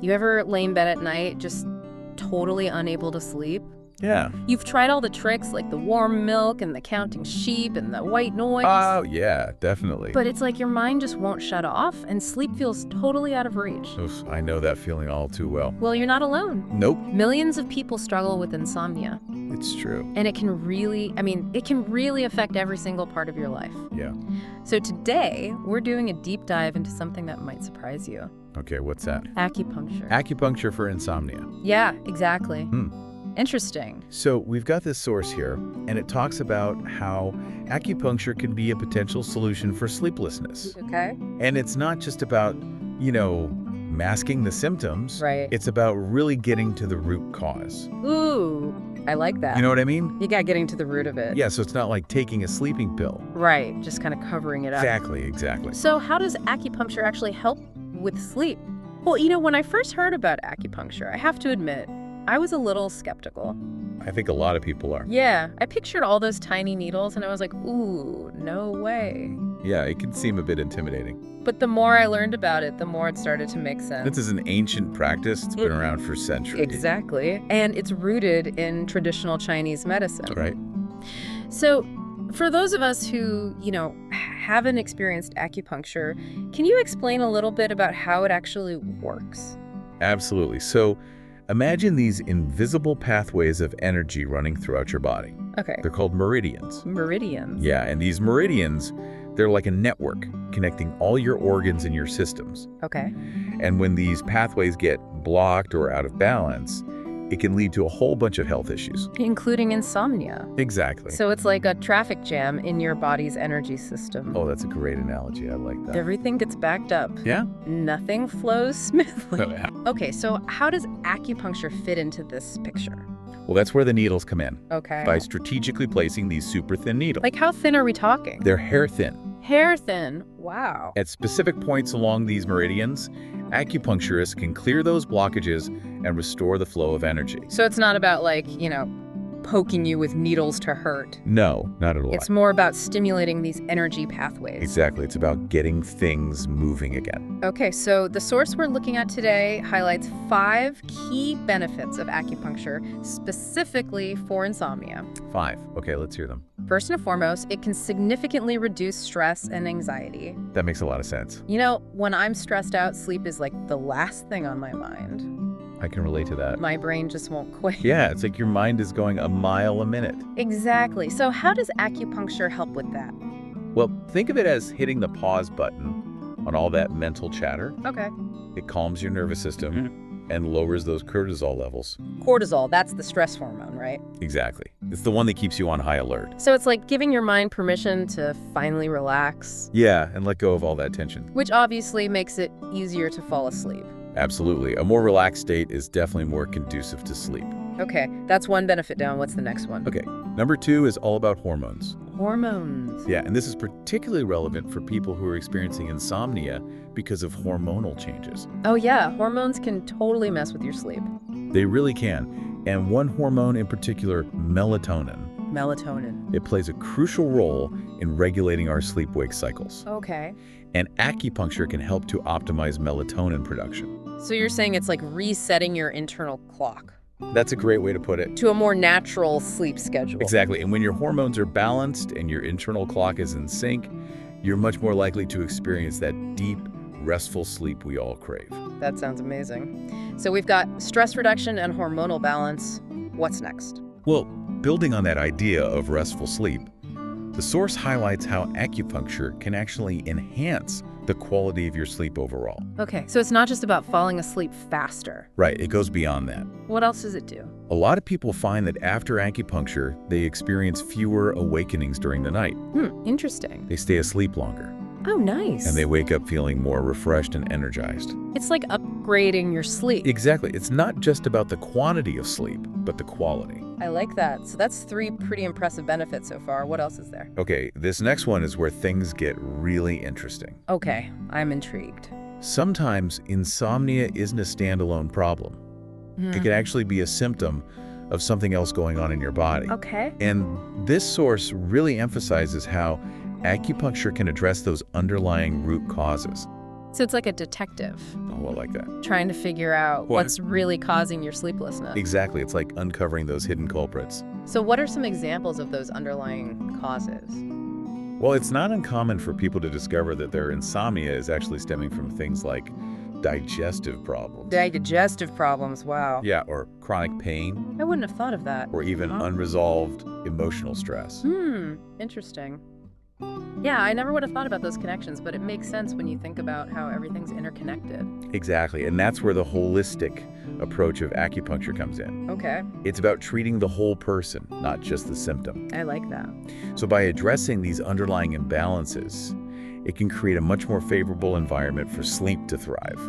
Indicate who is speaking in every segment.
Speaker 1: You ever lay in bed at night just totally unable to sleep?
Speaker 2: Yeah.
Speaker 1: You've tried all the tricks like the warm milk and the counting sheep and the white noise.
Speaker 2: Oh, yeah, definitely.
Speaker 1: But it's like your mind just won't shut off and sleep feels totally out of reach.
Speaker 2: Oof, I know that feeling all too well.
Speaker 1: Well, you're not alone.
Speaker 2: Nope.
Speaker 1: Millions of people struggle with insomnia.
Speaker 2: It's true.
Speaker 1: And it can really affect every single part of your life.
Speaker 2: Yeah.
Speaker 1: So today, we're doing a deep dive into something that might surprise you.
Speaker 2: Okay, what's that?
Speaker 1: Acupuncture.
Speaker 2: Acupuncture for insomnia.
Speaker 1: Yeah, exactly.
Speaker 2: Hmm.
Speaker 1: Interesting.
Speaker 2: So we've got this source here, and it talks about how acupuncture can be a potential solution for sleeplessness.
Speaker 1: Okay.
Speaker 2: And it's not just about, masking the symptoms.
Speaker 1: Right.
Speaker 2: It's about really getting to the root cause.
Speaker 1: Ooh, I like that.
Speaker 2: You know what I mean?
Speaker 1: You got getting to the root of it.
Speaker 2: Yeah, so it's not like taking a sleeping pill.
Speaker 1: Right, just kind of covering it up.
Speaker 2: Exactly.
Speaker 1: So how does acupuncture actually help with sleep? Well, when I first heard about acupuncture, I have to admit, I was a little skeptical.
Speaker 2: I think a lot of people are.
Speaker 1: Yeah, I pictured all those tiny needles and I was like, ooh, no way.
Speaker 2: Yeah, it can seem a bit intimidating.
Speaker 1: But the more I learned about it, the more it started to make sense.
Speaker 2: This is an ancient practice. It's been around for centuries.
Speaker 1: Exactly. And it's rooted in traditional Chinese medicine.
Speaker 2: Right.
Speaker 1: So for those of us who, haven't experienced acupuncture, can you explain a little bit about how it actually works?
Speaker 2: Absolutely. So imagine these invisible pathways of energy running throughout your body.
Speaker 1: Okay.
Speaker 2: They're called meridians.
Speaker 1: Meridians.
Speaker 2: Yeah, and these meridians, they're like a network connecting all your organs in your systems.
Speaker 1: Okay.
Speaker 2: And when these pathways get blocked or out of balance, it can lead to a whole bunch of health issues.
Speaker 1: Including insomnia.
Speaker 2: Exactly.
Speaker 1: So it's like a traffic jam in your body's energy system.
Speaker 2: Oh, that's a great analogy. I like that.
Speaker 1: Everything gets backed up.
Speaker 2: Yeah?
Speaker 1: Nothing flows smoothly.
Speaker 2: Oh, yeah.
Speaker 1: Okay, so how does acupuncture fit into this picture?
Speaker 2: Well, that's where the needles come in.
Speaker 1: Okay.
Speaker 2: By strategically placing these super thin needles.
Speaker 1: Like how thin are we talking?
Speaker 2: They're hair thin.
Speaker 1: Hair thin. Wow.
Speaker 2: At specific points along these meridians, acupuncturists can clear those blockages and restore the flow of energy.
Speaker 1: So it's not about poking you with needles to hurt.
Speaker 2: No, not at all.
Speaker 1: It's more about stimulating these energy pathways.
Speaker 2: Exactly. It's about getting things moving again.
Speaker 1: Okay, so the source we're looking at today highlights 5 key benefits of acupuncture specifically for insomnia.
Speaker 2: 5. Okay, let's hear them.
Speaker 1: First and foremost, it can significantly reduce stress and anxiety.
Speaker 2: That makes a lot of sense.
Speaker 1: When I'm stressed out, sleep is like the last thing on my mind.
Speaker 2: I can relate to that.
Speaker 1: My brain just won't quit.
Speaker 2: Yeah, it's like your mind is going a mile a minute.
Speaker 1: Exactly. So how does acupuncture help with that?
Speaker 2: Well, think of it as hitting the pause button on all that mental chatter.
Speaker 1: Okay.
Speaker 2: It calms your nervous system and lowers those cortisol levels.
Speaker 1: Cortisol, that's the stress hormone, right?
Speaker 2: Exactly. It's the one that keeps you on high alert.
Speaker 1: So it's like giving your mind permission to finally relax.
Speaker 2: Yeah, and let go of all that tension.
Speaker 1: Which obviously makes it easier to fall asleep.
Speaker 2: Absolutely. A more relaxed state is definitely more conducive to sleep.
Speaker 1: Okay, that's one benefit down. What's the next one?
Speaker 2: Okay, number 2 is all about hormones.
Speaker 1: Hormones.
Speaker 2: Yeah, and this is particularly relevant for people who are experiencing insomnia because of hormonal changes.
Speaker 1: Oh yeah, hormones can totally mess with your sleep.
Speaker 2: They really can. And one hormone in particular, melatonin.
Speaker 1: Melatonin.
Speaker 2: It plays a crucial role in regulating our sleep-wake cycles.
Speaker 1: Okay.
Speaker 2: And acupuncture can help to optimize melatonin production.
Speaker 1: So you're saying it's like resetting your internal clock
Speaker 2: That's a great way to put it.
Speaker 1: to a more natural sleep schedule.
Speaker 2: Exactly. And when your hormones are balanced and your internal clock is in sync, you're much more likely to experience that deep, restful sleep we all crave.
Speaker 1: That sounds amazing. So we've got stress reduction and hormonal balance. What's next?
Speaker 2: Well, building on that idea of restful sleep, the source highlights how acupuncture can actually enhance the quality of your sleep overall.
Speaker 1: Okay, so it's not just about falling asleep faster.
Speaker 2: Right, it goes beyond that.
Speaker 1: What else does it do?
Speaker 2: A lot of people find that after acupuncture, they experience fewer awakenings during the night.
Speaker 1: Interesting.
Speaker 2: They stay asleep longer,
Speaker 1: Oh, nice.
Speaker 2: and they wake up feeling more refreshed and energized.
Speaker 1: It's like upgrading your sleep.
Speaker 2: Exactly. It's not just about the quantity of sleep, but the quality.
Speaker 1: I like that. So that's 3 pretty impressive benefits so far. What else is there?
Speaker 2: Okay, this next one is where things get really interesting.
Speaker 1: Okay, I'm intrigued.
Speaker 2: Sometimes insomnia isn't a standalone problem. It can actually be a symptom of something else going on in your body.
Speaker 1: Okay.
Speaker 2: And this source really emphasizes how acupuncture can address those underlying root causes.
Speaker 1: So it's like a detective
Speaker 2: Oh, I like that.
Speaker 1: trying to figure out
Speaker 2: What?
Speaker 1: what's really causing your sleeplessness.
Speaker 2: Exactly. It's like uncovering those hidden culprits.
Speaker 1: So what are some examples of those underlying causes?
Speaker 2: Well, it's not uncommon for people to discover that their insomnia is actually stemming from things like digestive problems.
Speaker 1: Digestive problems, wow.
Speaker 2: Yeah, or chronic pain,
Speaker 1: I wouldn't have thought of that.
Speaker 2: or even unresolved emotional stress.
Speaker 1: Interesting. Yeah, I never would have thought about those connections, but it makes sense when you think about how everything's interconnected.
Speaker 2: Exactly, and that's where the holistic approach of acupuncture comes in.
Speaker 1: Okay,
Speaker 2: It's about treating the whole person, not just the symptom.
Speaker 1: I like that.
Speaker 2: So by addressing these underlying imbalances, it can create a much more favorable environment for sleep to thrive.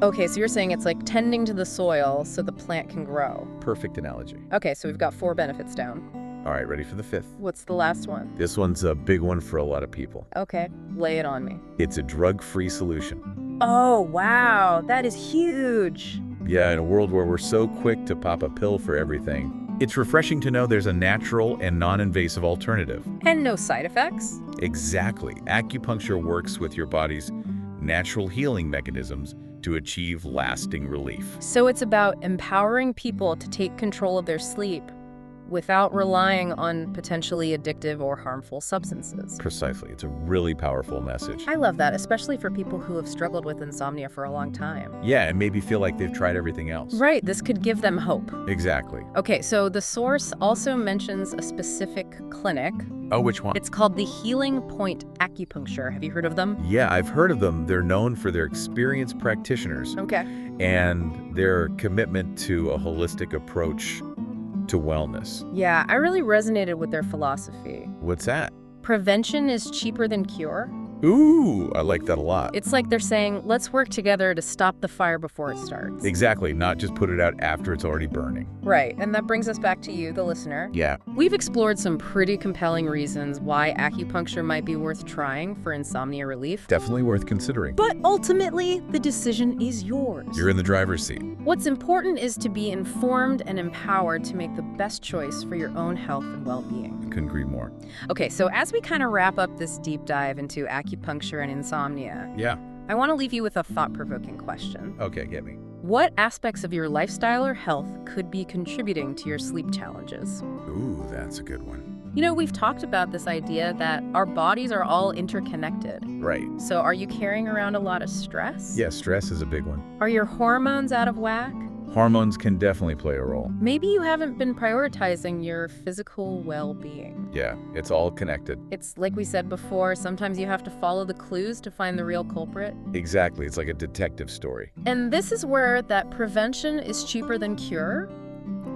Speaker 1: Okay, so you're saying it's like tending to the soil so the plant can grow.
Speaker 2: Perfect analogy.
Speaker 1: Okay, so we've got 4 benefits down.
Speaker 2: All right, ready for the 5th?
Speaker 1: What's the last one?
Speaker 2: This one's a big one for a lot of people.
Speaker 1: Okay, lay it on me.
Speaker 2: It's a drug-free solution.
Speaker 1: Oh, wow, that is huge.
Speaker 2: Yeah, in a world where we're so quick to pop a pill for everything, it's refreshing to know there's a natural and non-invasive alternative.
Speaker 1: And no side effects?
Speaker 2: Exactly. Acupuncture works with your body's natural healing mechanisms to achieve lasting relief.
Speaker 1: So it's about empowering people to take control of their sleep without relying on potentially addictive or harmful substances.
Speaker 2: Precisely. It's a really powerful message.
Speaker 1: I love that, especially for people who have struggled with insomnia for a long time.
Speaker 2: Yeah, and maybe feel like they've tried everything else.
Speaker 1: Right, this could give them hope.
Speaker 2: Exactly.
Speaker 1: Okay, so the source also mentions a specific clinic.
Speaker 2: Oh, which one?
Speaker 1: It's called the Healing Point Acupuncture. Have you heard of them?
Speaker 2: Yeah, I've heard of them. They're known for their experienced practitioners
Speaker 1: Okay.
Speaker 2: and their commitment to a holistic approach to wellness.
Speaker 1: Yeah, I really resonated with their philosophy.
Speaker 2: What's that?
Speaker 1: Prevention is cheaper than cure.
Speaker 2: Ooh, I like that a lot.
Speaker 1: It's like they're saying, let's work together to stop the fire before it starts.
Speaker 2: Exactly, not just put it out after it's already burning.
Speaker 1: Right, and that brings us back to you, the listener.
Speaker 2: Yeah.
Speaker 1: We've explored some pretty compelling reasons why acupuncture might be worth trying for insomnia relief.
Speaker 2: Definitely worth considering.
Speaker 1: But ultimately, the decision is yours.
Speaker 2: You're in the driver's seat.
Speaker 1: What's important is to be informed and empowered to make the best choice for your own health and well-being.
Speaker 2: Couldn't agree more.
Speaker 1: Okay, so as we kind of wrap up this deep dive into acupuncture and insomnia,
Speaker 2: Yeah.
Speaker 1: I want to leave you with a thought-provoking question.
Speaker 2: Okay, get me.
Speaker 1: What aspects of your lifestyle or health could be contributing to your sleep challenges?
Speaker 2: Ooh, that's a good one.
Speaker 1: You know, we've talked about this idea that our bodies are all interconnected.
Speaker 2: Right.
Speaker 1: So are you carrying around a lot of stress?
Speaker 2: Yeah, stress is a big one.
Speaker 1: Are your hormones out of whack?
Speaker 2: Hormones can definitely play a role.
Speaker 1: Maybe you haven't been prioritizing your physical well-being.
Speaker 2: Yeah, it's all connected.
Speaker 1: It's like we said before, sometimes you have to follow the clues to find the real culprit.
Speaker 2: Exactly, it's like a detective story.
Speaker 1: And this is where that prevention is cheaper than cure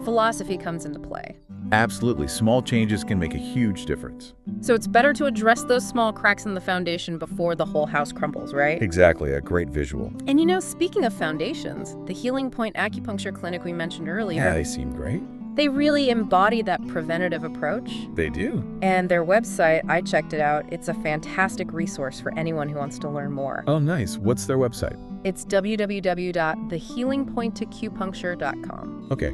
Speaker 1: philosophy comes into play.
Speaker 2: Absolutely, small changes can make a huge difference.
Speaker 1: So it's better to address those small cracks in the foundation before the whole house crumbles, right?
Speaker 2: Exactly, a great visual.
Speaker 1: And you know, speaking of foundations, the Healing Point Acupuncture Clinic we mentioned earlier,
Speaker 2: Yeah, they seem great.
Speaker 1: they really embody that preventative approach.
Speaker 2: They do.
Speaker 1: And their website, I checked it out, it's a fantastic resource for anyone who wants to learn more.
Speaker 2: Oh, nice. What's their website?
Speaker 1: It's www.thehealingpointtocupuncture.com.
Speaker 2: Okay,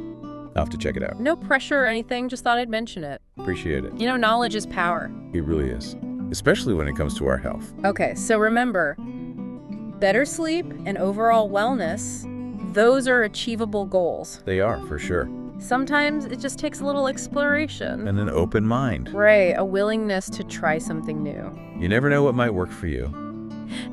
Speaker 2: I'll have to check it out.
Speaker 1: No pressure or anything, just thought I'd mention it.
Speaker 2: Appreciate it.
Speaker 1: You know, knowledge is power.
Speaker 2: It really is. Especially when it comes to our health.
Speaker 1: Okay, so remember, better sleep and overall wellness, those are achievable goals.
Speaker 2: They are, for sure.
Speaker 1: Sometimes it just takes a little exploration.
Speaker 2: And an open mind.
Speaker 1: Right, a willingness to try something new.
Speaker 2: You never know what might work for you.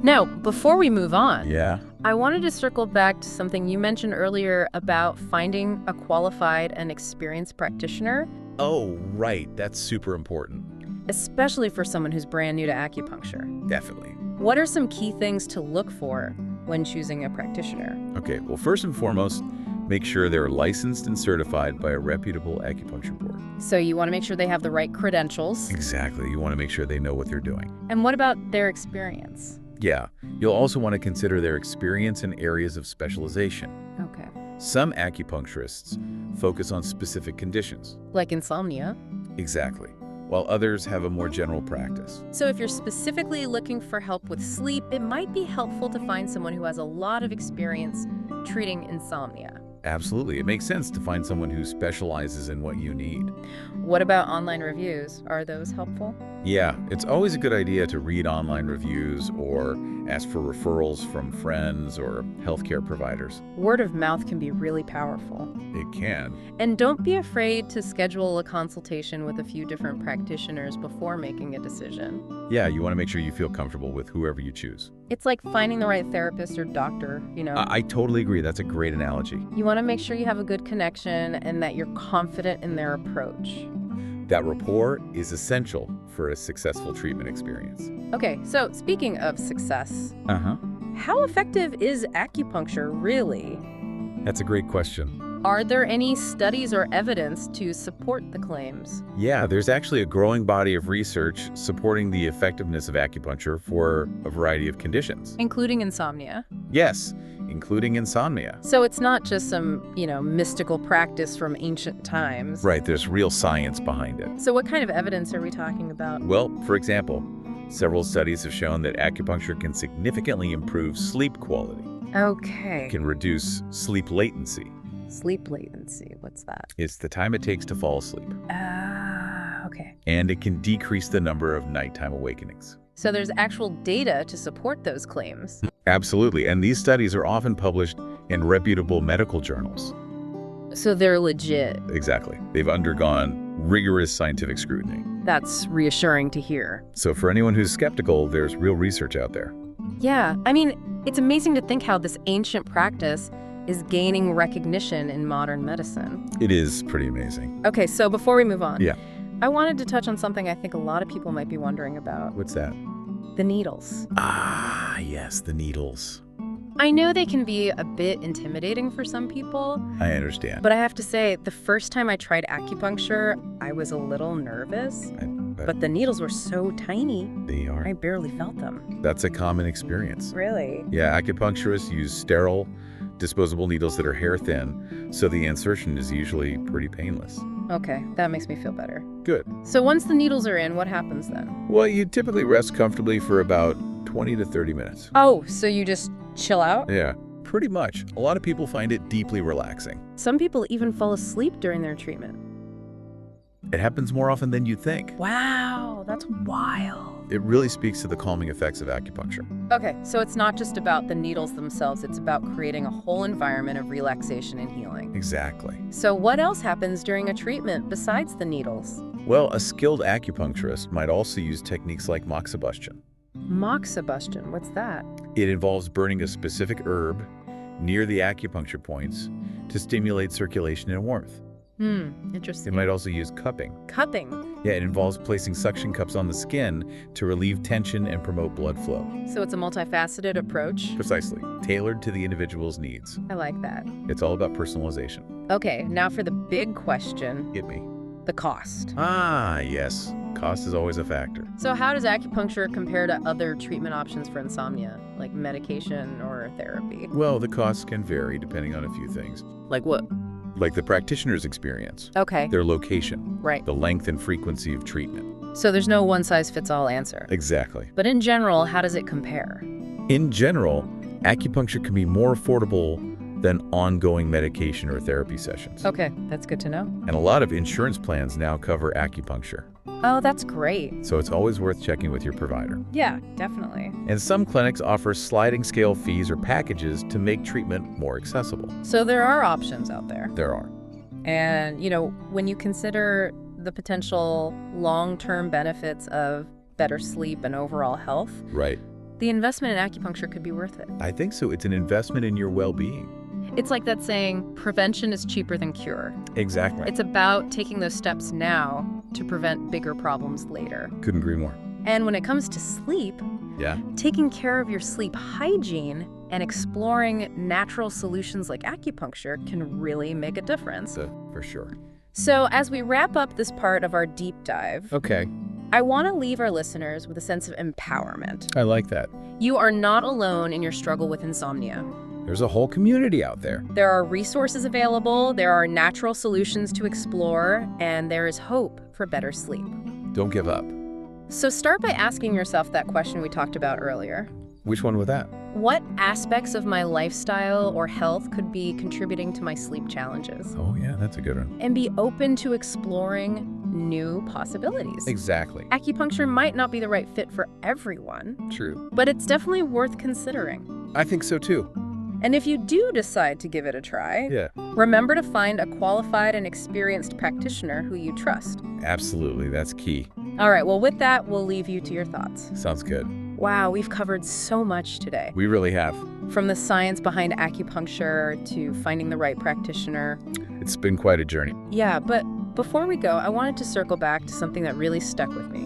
Speaker 1: Now, before we move on,
Speaker 2: Yeah.
Speaker 1: I wanted to circle back to something you mentioned earlier about finding a qualified and experienced practitioner,
Speaker 2: Oh, right. That's super important.
Speaker 1: especially for someone who's brand new to acupuncture.
Speaker 2: Definitely.
Speaker 1: What are some key things to look for when choosing a practitioner?
Speaker 2: Okay, well, first and foremost, make sure they're licensed and certified by a reputable acupuncture board.
Speaker 1: So you want to make sure they have the right credentials.
Speaker 2: Exactly. You want to make sure they know what they're doing.
Speaker 1: And what about their experience?
Speaker 2: Yeah. You'll also want to consider their experience in areas of specialization.
Speaker 1: Okay.
Speaker 2: Some acupuncturists focus on specific conditions.
Speaker 1: Like insomnia.
Speaker 2: Exactly. While others have a more general practice.
Speaker 1: So if you're specifically looking for help with sleep, it might be helpful to find someone who has a lot of experience treating insomnia.
Speaker 2: Absolutely. It makes sense to find someone who specializes in what you need.
Speaker 1: What about online reviews? Are those helpful?
Speaker 2: Yeah, it's always a good idea to read online reviews or ask for referrals from friends or healthcare providers.
Speaker 1: Word of mouth can be really powerful.
Speaker 2: It can.
Speaker 1: And don't be afraid to schedule a consultation with a few different practitioners before making a decision.
Speaker 2: Yeah, you want to make sure you feel comfortable with whoever you choose.
Speaker 1: It's like finding the right therapist or doctor,
Speaker 2: I totally agree. That's a great analogy.
Speaker 1: You want to make sure you have a good connection and that you're confident in their approach.
Speaker 2: That rapport is essential for a successful treatment experience.
Speaker 1: Okay, so speaking of success,
Speaker 2: Uh-huh.
Speaker 1: how effective is acupuncture really?
Speaker 2: That's a great question.
Speaker 1: Are there any studies or evidence to support the claims?
Speaker 2: Yeah, there's actually a growing body of research supporting the effectiveness of acupuncture for a variety of conditions.
Speaker 1: Including insomnia.
Speaker 2: Yes, including insomnia.
Speaker 1: So it's not just some, mystical practice from ancient times.
Speaker 2: Right, there's real science behind it.
Speaker 1: So what kind of evidence are we talking about?
Speaker 2: Well, for example, several studies have shown that acupuncture can significantly improve sleep quality.
Speaker 1: Okay.
Speaker 2: It can reduce sleep latency.
Speaker 1: Sleep latency, what's that?
Speaker 2: It's the time it takes to fall asleep.
Speaker 1: Okay.
Speaker 2: And it can decrease the number of nighttime awakenings.
Speaker 1: So there's actual data to support those claims.
Speaker 2: Absolutely, and these studies are often published in reputable medical journals.
Speaker 1: So they're legit.
Speaker 2: Exactly. They've undergone rigorous scientific scrutiny.
Speaker 1: That's reassuring to hear.
Speaker 2: So for anyone who's skeptical, there's real research out there.
Speaker 1: Yeah, I mean, it's amazing to think how this ancient practice is gaining recognition in modern medicine.
Speaker 2: It is pretty amazing.
Speaker 1: Okay, so before we move on,
Speaker 2: Yeah.
Speaker 1: I wanted to touch on something I think a lot of people might be wondering about.
Speaker 2: What's that?
Speaker 1: The needles.
Speaker 2: Ah, yes, the needles.
Speaker 1: I know they can be a bit intimidating for some people,
Speaker 2: I understand.
Speaker 1: but I have to say, the first time I tried acupuncture, I was a little nervous. But the needles were so tiny,
Speaker 2: They are.
Speaker 1: I barely felt them.
Speaker 2: That's a common experience.
Speaker 1: Really?
Speaker 2: Yeah, acupuncturists use sterile, disposable needles that are hair thin, so the insertion is usually pretty painless.
Speaker 1: Okay, that makes me feel better.
Speaker 2: Good.
Speaker 1: So once the needles are in, what happens then?
Speaker 2: Well, you typically rest comfortably for about 20 to 30 minutes.
Speaker 1: Oh, so you just chill out?
Speaker 2: Yeah, pretty much. A lot of people find it deeply relaxing.
Speaker 1: Some people even fall asleep during their treatment.
Speaker 2: It happens more often than you'd think.
Speaker 1: Wow, that's wild.
Speaker 2: It really speaks to the calming effects of acupuncture.
Speaker 1: Okay, so it's not just about the needles themselves, it's about creating a whole environment of relaxation and healing.
Speaker 2: Exactly.
Speaker 1: So what else happens during a treatment besides the needles?
Speaker 2: Well, a skilled acupuncturist might also use techniques like moxibustion.
Speaker 1: Moxibustion, what's that?
Speaker 2: It involves burning a specific herb near the acupuncture points to stimulate circulation and warmth.
Speaker 1: Interesting.
Speaker 2: They might also use cupping.
Speaker 1: Cupping.
Speaker 2: Yeah, it involves placing suction cups on the skin to relieve tension and promote blood flow.
Speaker 1: So it's a multifaceted approach.
Speaker 2: Precisely. Tailored to the individual's needs.
Speaker 1: I like that.
Speaker 2: It's all about personalization.
Speaker 1: Okay, now for the big question,
Speaker 2: Hit me.
Speaker 1: the cost.
Speaker 2: Ah, yes. Cost is always a factor.
Speaker 1: So how does acupuncture compare to other treatment options for insomnia, like medication or therapy?
Speaker 2: Well, the costs can vary depending on a few things.
Speaker 1: Like what?
Speaker 2: Like the practitioner's experience,
Speaker 1: Okay,
Speaker 2: their location,
Speaker 1: right.
Speaker 2: the length and frequency of treatment.
Speaker 1: So there's no one-size-fits-all answer.
Speaker 2: Exactly.
Speaker 1: But in general, how does it compare?
Speaker 2: In general, acupuncture can be more affordable than ongoing medication or therapy sessions.
Speaker 1: Okay, that's good to know.
Speaker 2: And a lot of insurance plans now cover acupuncture.
Speaker 1: Oh, that's great.
Speaker 2: So it's always worth checking with your provider.
Speaker 1: Yeah, definitely.
Speaker 2: And some clinics offer sliding scale fees or packages to make treatment more accessible.
Speaker 1: So there are options out there.
Speaker 2: There are.
Speaker 1: And, when you consider the potential long-term benefits of better sleep and overall health,
Speaker 2: Right.
Speaker 1: the investment in acupuncture could be worth it.
Speaker 2: I think so. It's an investment in your well-being.
Speaker 1: It's like that saying, prevention is cheaper than cure.
Speaker 2: Exactly.
Speaker 1: It's about taking those steps now to prevent bigger problems later.
Speaker 2: Couldn't agree more.
Speaker 1: And when it comes to sleep,
Speaker 2: Yeah.
Speaker 1: taking care of your sleep hygiene and exploring natural solutions like acupuncture can really make a difference.
Speaker 2: For sure.
Speaker 1: So as we wrap up this part of our deep dive,
Speaker 2: Okay.
Speaker 1: I want to leave our listeners with a sense of empowerment.
Speaker 2: I like that.
Speaker 1: You are not alone in your struggle with insomnia.
Speaker 2: There's a whole community out there.
Speaker 1: There are resources available, there are natural solutions to explore, and there is hope for better sleep.
Speaker 2: Don't give up.
Speaker 1: So start by asking yourself that question we talked about earlier.
Speaker 2: Which one was that?
Speaker 1: What aspects of my lifestyle or health could be contributing to my sleep challenges?
Speaker 2: Oh, yeah, that's a good one.
Speaker 1: And be open to exploring new possibilities.
Speaker 2: Exactly.
Speaker 1: Acupuncture might not be the right fit for everyone,
Speaker 2: True.
Speaker 1: but it's definitely worth considering.
Speaker 2: I think so, too.
Speaker 1: And if you do decide to give it a try,
Speaker 2: Yeah.
Speaker 1: remember to find a qualified and experienced practitioner who you trust.
Speaker 2: Absolutely. That's key.
Speaker 1: All right, well, with that, we'll leave you to your thoughts.
Speaker 2: Sounds good.
Speaker 1: Wow, we've covered so much today.
Speaker 2: We really have.
Speaker 1: From the science behind acupuncture to finding the right practitioner.
Speaker 2: It's been quite a journey.
Speaker 1: Yeah, but before we go, I wanted to circle back to something that really stuck with me.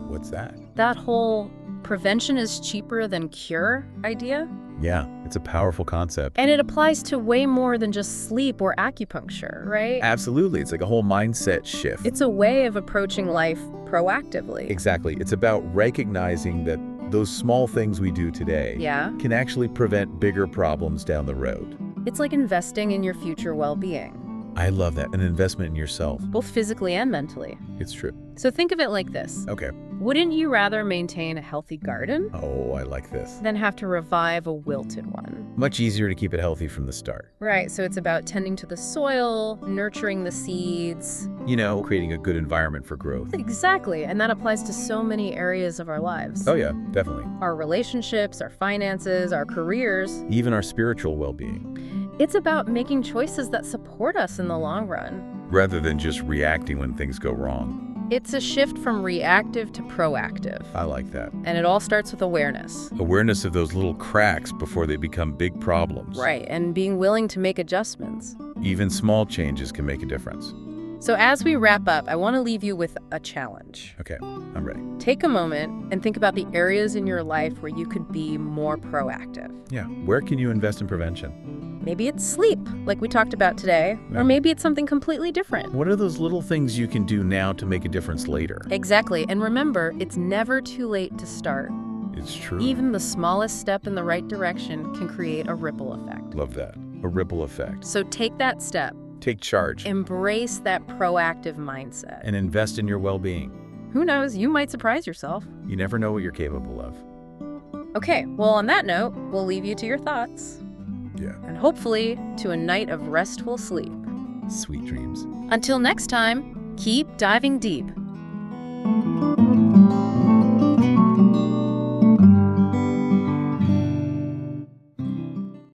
Speaker 2: What's that?
Speaker 1: That whole prevention is cheaper than cure idea.
Speaker 2: Yeah, it's a powerful concept.
Speaker 1: And it applies to way more than just sleep or acupuncture, right?
Speaker 2: Absolutely. It's like a whole mindset shift.
Speaker 1: It's a way of approaching life proactively.
Speaker 2: Exactly. It's about recognizing that those small things we do today can actually prevent bigger problems down the road.
Speaker 1: It's like investing in your future well-being.
Speaker 2: I love that. An investment in yourself.
Speaker 1: Both physically and mentally.
Speaker 2: It's true.
Speaker 1: So think of it like this.
Speaker 2: Okay.
Speaker 1: Wouldn't you rather maintain a healthy garden
Speaker 2: Oh, I like this.
Speaker 1: than have to revive a wilted one?
Speaker 2: Much easier to keep it healthy from the start.
Speaker 1: Right, so it's about tending to the soil, nurturing the seeds.
Speaker 2: Creating a good environment for growth.
Speaker 1: Exactly, and that applies to so many areas of our lives.
Speaker 2: Oh, yeah, definitely.
Speaker 1: Our relationships, our finances, our careers.
Speaker 2: Even our spiritual well-being.
Speaker 1: It's about making choices that support us in the long run.
Speaker 2: Rather than just reacting when things go wrong.
Speaker 1: It's a shift from reactive to proactive.
Speaker 2: I like that.
Speaker 1: And it all starts with awareness.
Speaker 2: Awareness of those little cracks before they become big problems.
Speaker 1: Right, and being willing to make adjustments.
Speaker 2: Even small changes can make a difference.
Speaker 1: So as we wrap up, I want to leave you with a challenge.
Speaker 2: Okay, I'm ready.
Speaker 1: Take a moment and think about the areas in your life where you could be more proactive.
Speaker 2: Yeah, where can you invest in prevention?
Speaker 1: Maybe it's sleep, like we talked about today,
Speaker 2: Yeah.
Speaker 1: or maybe it's something completely different.
Speaker 2: What are those little things you can do now to make a difference later?
Speaker 1: Exactly, and remember, it's never too late to start.
Speaker 2: It's true.
Speaker 1: Even the smallest step in the right direction can create a ripple effect.
Speaker 2: Love that. A ripple effect.
Speaker 1: So take that step.
Speaker 2: Take charge.
Speaker 1: Embrace that proactive mindset.
Speaker 2: And invest in your well-being.
Speaker 1: Who knows, you might surprise yourself.
Speaker 2: You never know what you're capable of.
Speaker 1: Okay, well, on that note, we'll leave you to your thoughts.
Speaker 2: Yeah.
Speaker 1: And hopefully to a night of restful sleep.
Speaker 2: Sweet dreams.
Speaker 1: Until next time, keep diving deep.